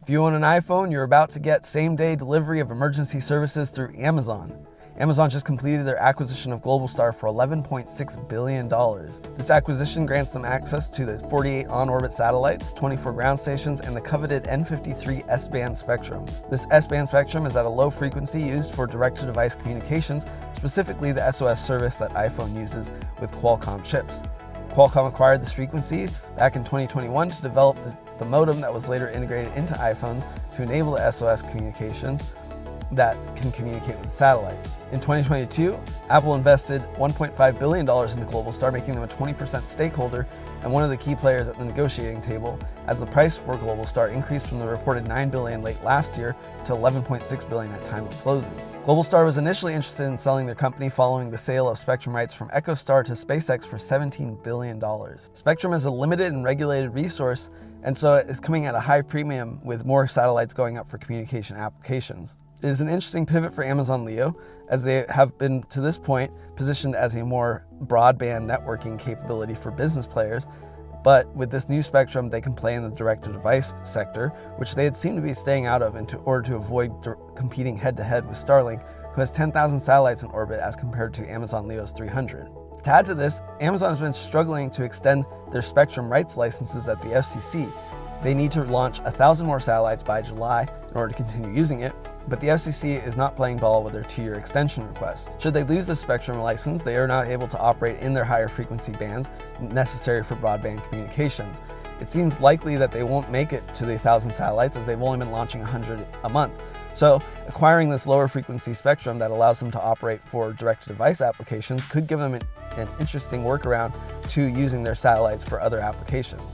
If you own an iPhone, you're about to get same-day delivery of emergency services through Amazon. Amazon just completed their acquisition of Globalstar for $11.6 billion. This acquisition grants them access to the 48 on-orbit satellites, 24 ground stations, and the coveted N53 S-band spectrum. This S-band spectrum is at a low frequency used for direct-to-device communications, specifically the SoS service that iPhone uses with Qualcomm chips. Qualcomm acquired this frequency back in 2021 to develop the modem that was later integrated into iPhones to enable the SoS communications that can communicate with satellites. In 2022, Apple invested $1.5 billion into Globalstar, making them a 20% stakeholder and one of the key players at the negotiating table, as the price for Globalstar increased from the reported $9 billion late last year to $11.6 billion at time of closing. Globalstar was initially interested in selling their company following the sale of spectrum rights from EchoStar to SpaceX for $17 billion. Spectrum is a limited and regulated resource, and so it is coming at a high premium with more satellites going up for communication applications. It is an interesting pivot for Amazon Leo, as they have been to this point positioned as a more broadband networking capability for business players, but with this new spectrum they can play in the direct-to-device sector, which they had seemed to be staying out of in order to avoid competing head-to-head with Starlink, who has 10,000 satellites in orbit as compared to Amazon Leo's 300. To add to this, Amazon has been struggling to extend their spectrum rights licenses at the FCC. They need to launch 1,000 more satellites by July in order to continue using it, but the FCC is not playing ball with their 2-year extension request. Should they lose the spectrum license, they are not able to operate in their higher frequency bands necessary for broadband communications. It seems likely that they won't make it to the 1,000 satellites, as they've only been launching 100 a month. So acquiring this lower frequency spectrum that allows them to operate for direct-to-device applications could give them an interesting workaround to using their satellites for other applications.